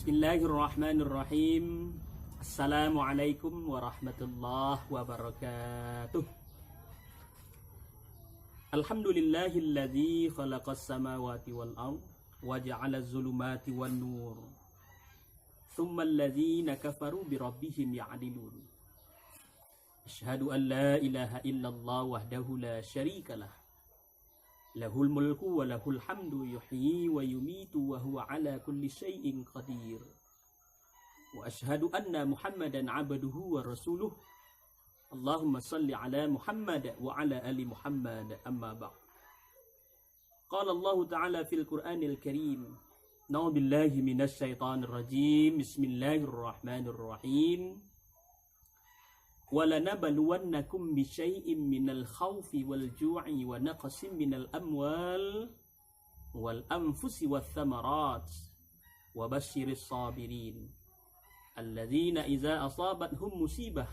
Bismillahirrahmanirrahim. Assalamualaikum warahmatullahi wabarakatuh. Alhamdulillahilladzi khalaqas samawati wal ardh wa ja'alaz zulumati wan nur. Tsummal ladzina kafaru bi rabbihim ya'dilun. Asyhadu an la ilaha illallah wahdahu la syarikalah. Lahul mulku wa lahul hamdu yuhyi wa yumitu wa huwa ala kulli syai'in qadir. Wa asyhadu anna Muhammadan 'abduhu wa rasuluh. Allahumma salli ala Muhammad wa ala ali Muhammad, amma ba'd. Qala Allah ta'ala fil Qur'anil Karim. Na'udzu billahi minasy syaithanir rajim. Bismillahirrahmanirrahim. وَلَنَبَلُوَنَّكُمْ بِشَيْءٍ مِّنَ الْخَوْفِ وَالْجُوعِ وَنَقْصٍ مِّنَ الْأَمْوَالِ وَالْأَنفُسِ وَالثَّمَرَاتِ وَبَشِّرِ الصَّابِرِينَ الَّذِينَ إِذَا أَصَابَتْهُمْ مُصِيبَةٌ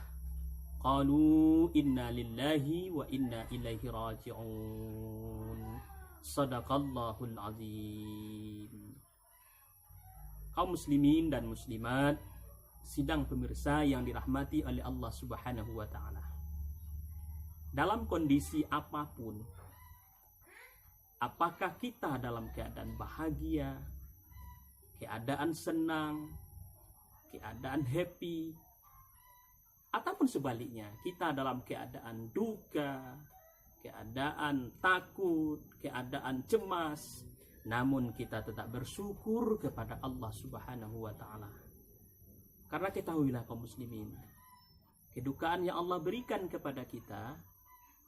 قَالُوا إِنَّا لِلَّهِ وَإِنَّا إِلَيْهِ رَاجِعُونَ صَدَقَ اللَّهُ الْعَظِيمُ. Kaum muslimin dan muslimat, sidang pemirsa yang dirahmati oleh Allah Subhanahu wa ta'ala. Dalam kondisi apapun, apakah kita dalam keadaan bahagia, keadaan senang, keadaan happy, ataupun sebaliknya, kita dalam keadaan duka, keadaan takut, keadaan cemas, namun kita tetap bersyukur kepada Allah Subhanahu wa ta'ala. Karena ketahuilah kaum muslimin, kedukaan yang Allah berikan kepada kita,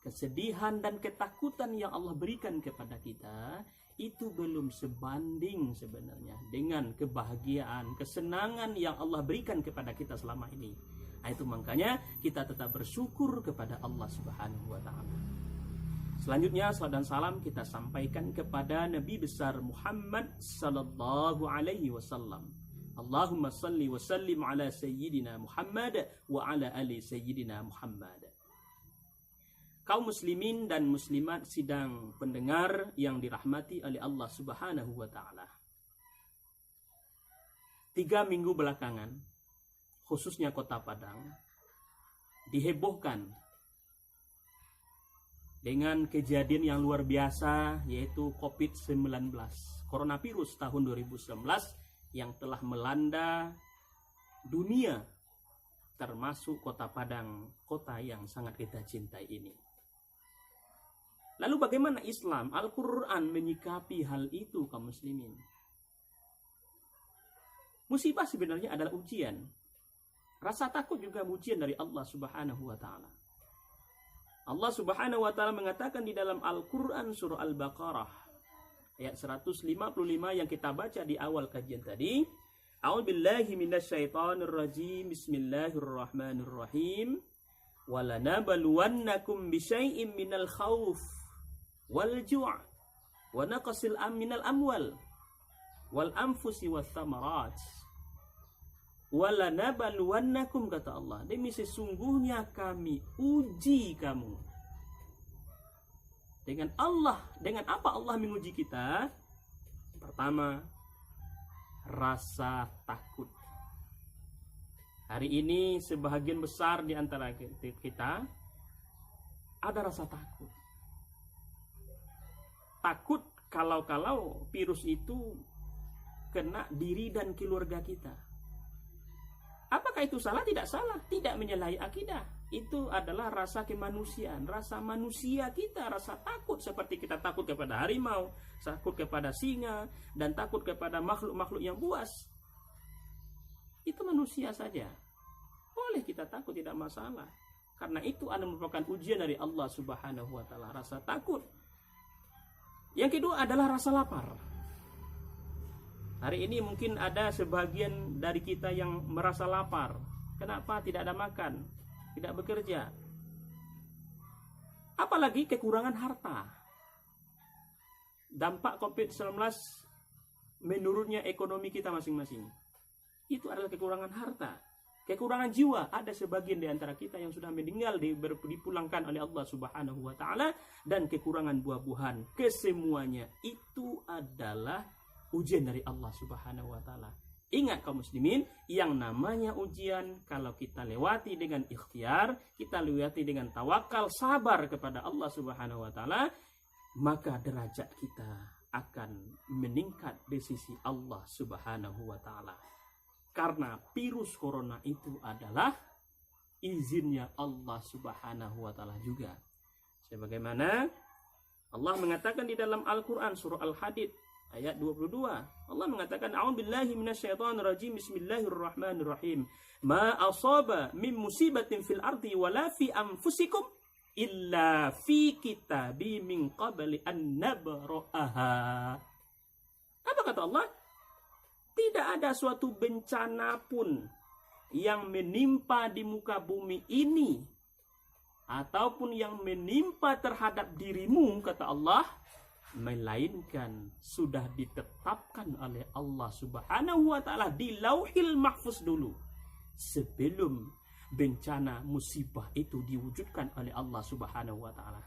kesedihan dan ketakutan yang Allah berikan kepada kita, itu belum sebanding sebenarnya dengan kebahagiaan, kesenangan yang Allah berikan kepada kita selama ini. Nah, itu makanya kita tetap bersyukur kepada Allah Subhanahu wa ta'ala. Selanjutnya salam dan salam kita sampaikan kepada Nabi besar Muhammad sallallahu alaihi wasallam. Allahumma salli wa sallim ala sayyidina Muhammad wa ala ali sayyidina Muhammad. Kaum muslimin dan muslimat sidang pendengar yang dirahmati oleh Allah Subhanahu wa ta'ala. 3 minggu belakangan, khususnya Kota Padang, dihebohkan dengan kejadian yang luar biasa, yaitu COVID-19, coronavirus tahun 2019, yang telah melanda dunia, termasuk Kota Padang, kota yang sangat kita cintai ini. Lalu bagaimana Islam, Al-Quran menyikapi hal itu kaum muslimin? Musibah sebenarnya adalah ujian. Rasa takut juga ujian dari Allah Subhanahu wa ta'ala. Allah Subhanahu wa ta'ala mengatakan di dalam Al-Quran surah Al-Baqarah ayat 155 yang kita baca di awal kajian tadi. A'udzubillahi minasyaitonir rajim. Bismillahirrahmanirrahim. Walanabluwannakum bisyai'im minal khauf wal ju' wa naqsil minal amwal wal anfusi wath thamarat. Walanabluwannakum, kata Allah, demi sesungguhnya kami uji kamu. Dengan apa Allah menguji kita? Pertama, rasa takut. Hari ini sebahagian besar di antara kita ada rasa takut. Takut kalau virus itu kena diri dan keluarga kita. Apakah itu salah? Tidak salah, tidak menyalahi akidah. Itu adalah rasa kemanusiaan, rasa manusia kita, rasa takut seperti kita takut kepada harimau, takut kepada singa, dan takut kepada makhluk-makhluk yang buas. Itu manusia saja. Boleh kita takut, tidak masalah. Karena itu adalah merupakan ujian dari Allah Subhanahu wa ta'ala, rasa takut. Yang kedua adalah rasa lapar. Hari ini mungkin ada sebagian dari kita yang merasa lapar. Kenapa? Tidak ada makan, tidak bekerja, apalagi kekurangan harta. Dampak COVID-19 menurunnya ekonomi kita masing-masing. Itu adalah kekurangan harta, kekurangan jiwa. Ada sebagian di antara kita yang sudah meninggal dipulangkan oleh Allah Subhanahu wa ta'ala, dan kekurangan buah-buahan. Kesemuanya itu adalah ujian dari Allah Subhanahu wa ta'ala. Ingat kaum muslimin, yang namanya ujian kalau kita lewati dengan ikhtiar, kita lewati dengan tawakal, sabar kepada Allah Subhanahu wa taala, maka derajat kita akan meningkat di sisi Allah Subhanahu wa taala. Karena virus corona itu adalah izinnya Allah Subhanahu wa taala juga. Sebagaimana Allah mengatakan di dalam Al-Qur'an surah Al-Hadid ayat 22, Allah mengatakan, a'udzubillahi minasyaitonirrajim, bismillahirrahmanirrahim, ma asaba min musibatin fil ardi wala fi anfusikum illa fi kitabim min qabli an nabra'aha. Apa kata Allah? Tidak ada suatu bencana pun yang menimpa di muka bumi ini ataupun yang menimpa terhadap dirimu, kata Allah, melainkan sudah ditetapkan oleh Allah Subhanahu wa taala di Lauhil Mahfuz dulu, sebelum bencana musibah itu diwujudkan oleh Allah Subhanahu wa taala.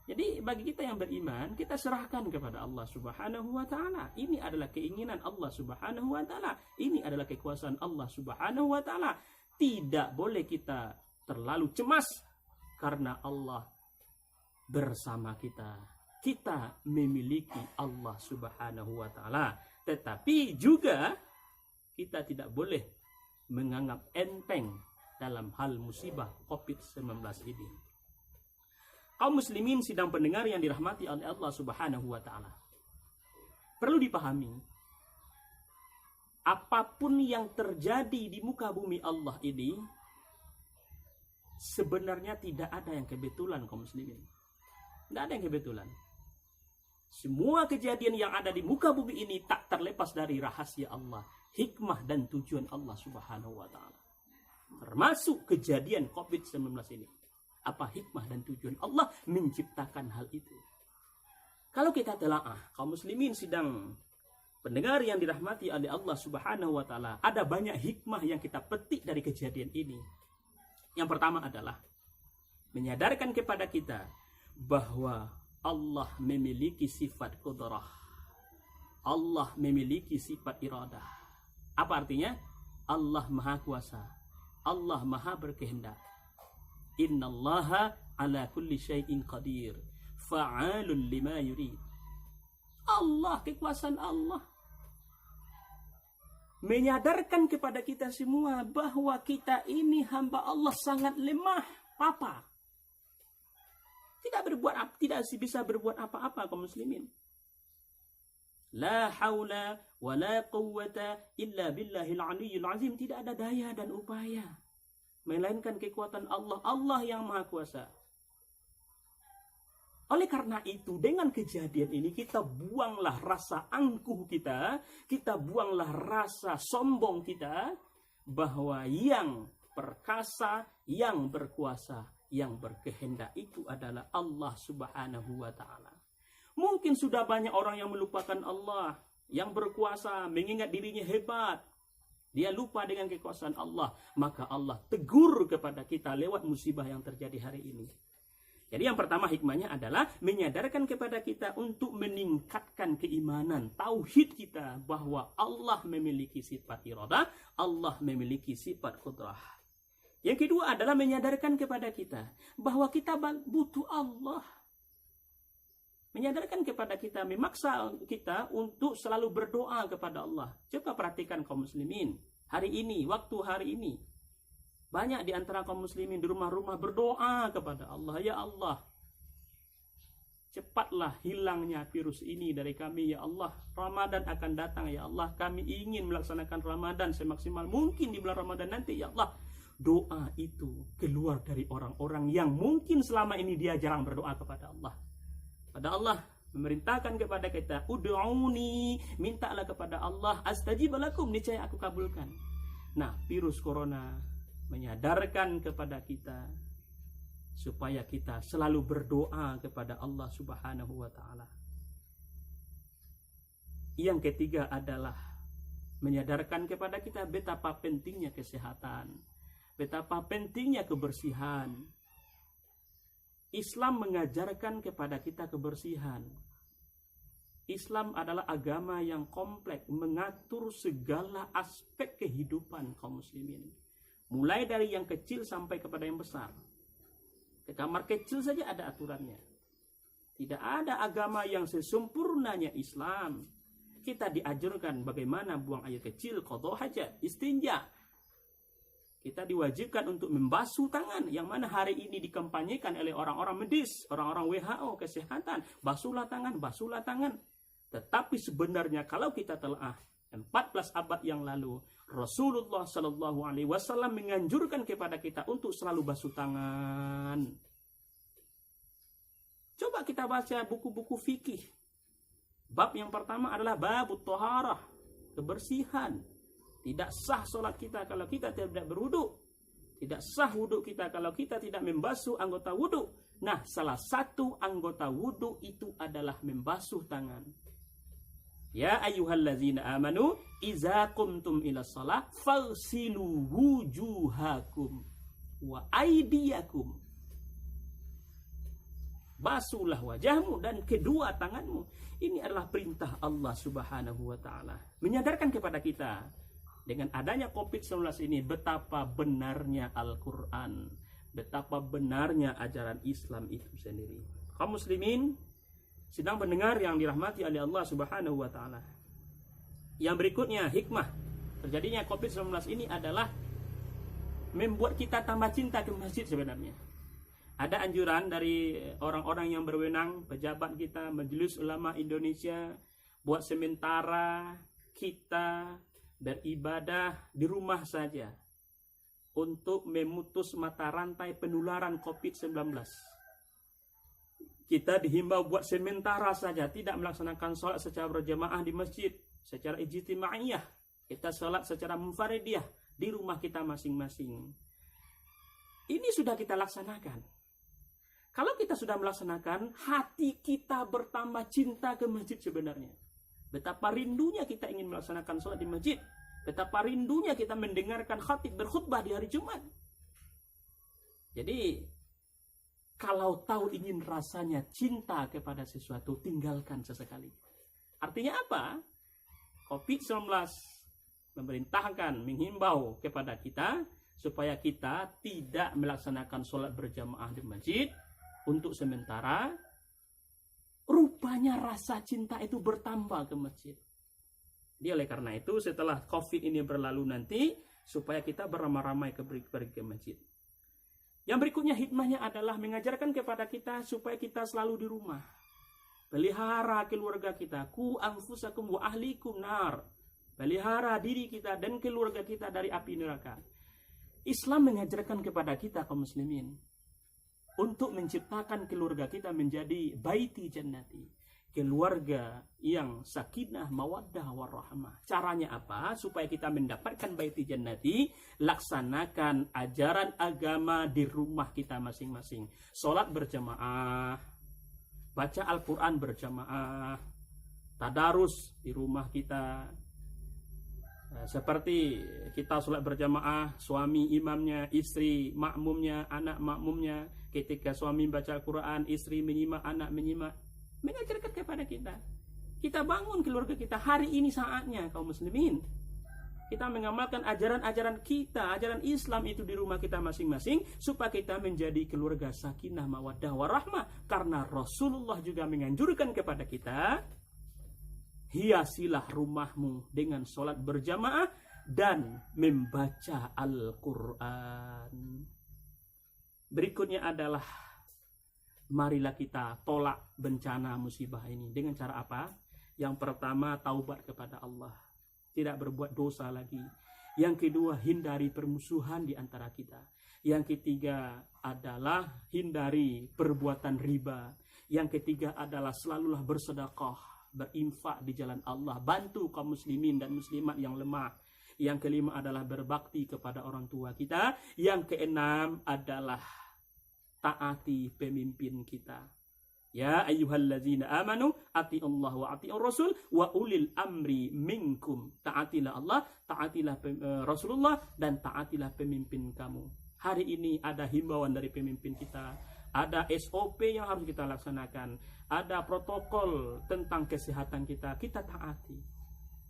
Jadi bagi kita yang beriman, kita serahkan kepada Allah Subhanahu wa taala. Ini adalah keinginan Allah Subhanahu wa taala. Ini adalah kekuasaan Allah Subhanahu wa taala. Tidak boleh kita terlalu cemas karena Allah bersama kita. Kita memiliki Allah Subhanahu wa taala, tetapi juga kita tidak boleh menganggap enteng dalam hal musibah COVID-19 ini. Kaum muslimin sidang pendengar yang dirahmati oleh Allah Subhanahu wa taala, perlu dipahami, apapun yang terjadi di muka bumi Allah ini sebenarnya tidak ada yang kebetulan, kaum muslimin. Tidak ada yang kebetulan. Semua kejadian yang ada di muka bumi ini tak terlepas dari rahasia Allah, hikmah dan tujuan Allah Subhanahu wa taala. Termasuk kejadian COVID-19 ini. Apa hikmah dan tujuan Allah menciptakan hal itu? Kalau kita telaah, kaum muslimin sidang pendengar yang dirahmati oleh Allah Subhanahu wa taala, ada banyak hikmah yang kita petik dari kejadian ini. Yang pertama adalah menyadarkan kepada kita bahwa Allah memiliki sifat qudrah. Allah memiliki sifat iradah. Apa artinya? Allah maha kuasa. Allah maha berkehendak. Innallaha ala kulli syai'in qadir. Fa'alun lima yurid. Allah, kekuasaan Allah. Menyadarkan kepada kita semua bahwa kita ini hamba Allah sangat lemah, papa. Tidak bisa berbuat apa-apa kaum muslimin. La haula wa la quwwata illa billahil aliyyil azim. Tidak ada daya dan upaya melainkan kekuatan Allah. Allah yang maha kuasa. Oleh karena itu, dengan kejadian ini kita buanglah rasa angkuh kita buanglah rasa sombong kita, bahwa yang perkasa, yang berkuasa, yang berkehendak itu adalah Allah Subhanahu wa taala. Mungkin sudah banyak orang yang melupakan Allah, yang berkuasa, mengingat dirinya hebat. Dia lupa dengan kekuasaan Allah, maka Allah tegur kepada kita lewat musibah yang terjadi hari ini. Jadi yang pertama hikmahnya adalah menyadarkan kepada kita untuk meningkatkan keimanan, tauhid kita, bahwa Allah memiliki sifat iradah, Allah memiliki sifat qudrah. Yang kedua adalah menyadarkan kepada kita bahwa kita butuh Allah. Menyadarkan kepada kita, memaksa kita untuk selalu berdoa kepada Allah. Coba perhatikan kaum muslimin. Hari ini, waktu hari ini, banyak di antara kaum muslimin di rumah-rumah berdoa kepada Allah. Ya Allah, cepatlah hilangnya virus ini dari kami, ya Allah. Ramadan akan datang, ya Allah. Kami ingin melaksanakan Ramadan semaksimal mungkin di bulan Ramadan nanti, ya Allah. Doa itu keluar dari orang-orang yang mungkin selama ini dia jarang berdoa kepada Allah. Pada Allah memerintahkan kepada kita, ud'uni, mintalah kepada Allah, astajib lakum, niscaya aku kabulkan. Nah, virus corona menyadarkan kepada kita supaya kita selalu berdoa kepada Allah Subhanahu wa taala. Yang ketiga adalah menyadarkan kepada kita betapa pentingnya kesehatan, betapa pentingnya kebersihan. Islam mengajarkan kepada kita kebersihan. Islam adalah agama yang kompleks, mengatur segala aspek kehidupan kaum muslimin. Mulai dari yang kecil sampai kepada yang besar. Ke kamar kecil saja ada aturannya. Tidak ada agama yang sesempurnanya Islam. Kita diajarkan bagaimana buang air kecil, qadha hajat, istinja. Kita diwajibkan untuk membasuh tangan, yang mana hari ini dikampanyekan oleh orang-orang medis, orang-orang WHO, kesehatan. Basuhlah tangan, basuhlah tangan. Tetapi sebenarnya kalau kita telah 14 abad yang lalu, Rasulullah Shallallahu Alaihi Wasallam menganjurkan kepada kita untuk selalu basuh tangan. Coba kita baca buku-buku fikih. Bab yang pertama adalah babut thaharah, kebersihan. Tidak sah solat kita kalau kita tidak berwudu. Tidak sah wudu kita kalau kita tidak membasuh anggota wudu. Nah, salah satu anggota wudu itu adalah membasuh tangan. Ya ayyuhallazina amanu iza qumtum ila shalah faghsilu wujuhakum wa aydiyakum. Basuhlah wajahmu dan kedua tanganmu. Ini adalah perintah Allah Subhanahu wa taala. Menyadarkan kepada kita dengan adanya COVID-19 ini betapa benarnya Al-Qur'an, betapa benarnya ajaran Islam itu sendiri. Kaum muslimin sedang mendengar yang dirahmati oleh Allah Subhanahu wa taala. Yang berikutnya, hikmah terjadinya COVID-19 ini adalah membuat kita tambah cinta ke masjid sebenarnya. Ada anjuran dari orang-orang yang berwenang, pejabat kita, Majelis Ulama Indonesia, buat sementara kita beribadah di rumah saja untuk memutus mata rantai penularan COVID-19. Kita dihimbau buat sementara saja tidak melaksanakan sholat secara berjamaah di masjid, secara ijtimaiyah. Kita sholat secara munfaridiyah di rumah kita masing-masing. Ini sudah kita laksanakan. Kalau kita sudah melaksanakan, hati kita bertambah cinta ke masjid sebenarnya. Betapa rindunya kita ingin melaksanakan sholat di masjid. Betapa rindunya kita mendengarkan khatib berkhutbah di hari Jumat. Jadi, kalau tahu ingin rasanya cinta kepada sesuatu, tinggalkan sesekali. Artinya apa? COVID-19 memerintahkan, menghimbau kepada kita, supaya kita tidak melaksanakan sholat berjamaah di masjid untuk sementara. Rupanya rasa cinta itu bertambah ke masjid. Jadi oleh karena itu setelah COVID ini berlalu nanti, supaya kita beramai-ramai pergi ke masjid. Yang berikutnya hikmahnya adalah mengajarkan kepada kita supaya kita selalu di rumah. Pelihara keluarga kita. Ku anfusakum wa ahlikum nar. Pelihara diri kita dan keluarga kita dari api neraka. Islam mengajarkan kepada kita kaum muslimin untuk menciptakan keluarga kita menjadi baiti jannati, keluarga yang sakinah, mawaddah, warahmah. Caranya apa? Supaya kita mendapatkan baiti jannati, laksanakan ajaran agama di rumah kita masing-masing. Salat berjamaah, baca Al-Quran berjamaah, tadarus di rumah kita. Seperti kita sholat berjamaah, suami imamnya, istri makmumnya, anak makmumnya. Ketika suami baca Al-Quran, istri menyimak, anak menyimak. Mengajarkan kepada kita. Kita bangun keluarga kita. Hari ini saatnya kaum muslimin. Kita mengamalkan ajaran-ajaran kita, ajaran Islam itu di rumah kita masing-masing. Supaya kita menjadi keluarga sakinah, mawaddah, warahmah. Karena Rasulullah juga menganjurkan kepada kita, hiasilah rumahmu dengan sholat berjamaah dan membaca Al-Quran. Berikutnya adalah marilah kita tolak bencana musibah ini. Dengan cara apa? Yang pertama, taubat kepada Allah. Tidak berbuat dosa lagi. Yang kedua, hindari permusuhan di antara kita. Yang ketiga adalah hindari perbuatan riba. Yang ketiga adalah selalulah bersedekah, berinfak di jalan Allah, bantu kaum muslimin dan muslimat yang lemah. Yang kelima adalah berbakti kepada orang tua kita. Yang keenam adalah taati pemimpin kita. Ya ayyuhallazina amanu ati'ullah wa ati'ur rasul wa ulil amri minkum. Taatilah Allah, taatilah Rasulullah, dan taatilah pemimpin kamu. Hari ini ada himbauan dari pemimpin kita, ada SOP yang harus kita laksanakan, ada protokol tentang kesehatan kita, kita taati.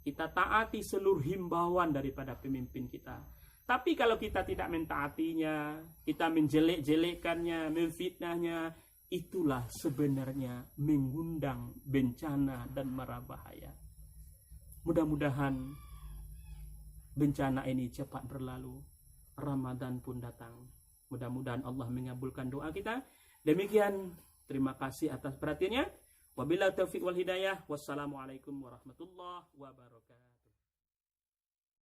Kita taati seluruh himbauan daripada pemimpin kita. Tapi kalau kita tidak mentaatinya, kita menjelek-jelekkannya, memfitnahnya, itulah sebenarnya mengundang bencana dan mara bahaya. Mudah-mudahan bencana ini cepat berlalu, Ramadan pun datang. Mudah-mudahan Allah mengabulkan doa kita. Demikian, terima kasih atas perhatiannya. Wabillahi taufiq wal hidayah. Wassalamualaikum warahmatullahi wabarakatuh.